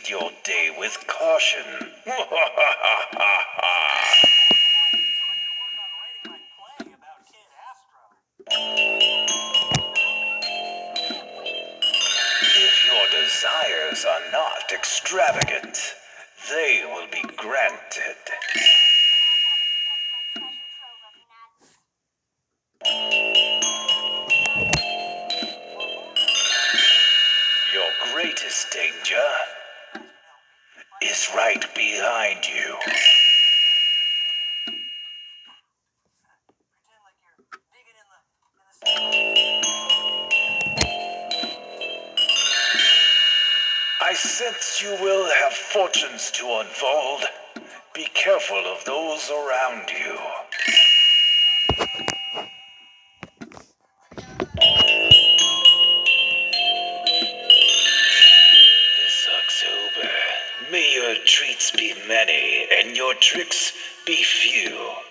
proceed your day with caution. If your desires are not extravagant, they will be granted. Your greatest danger is right behind you. I sense you will have fortunes to unfold. Be careful of those around you. This October, may your treats be many and your tricks be few.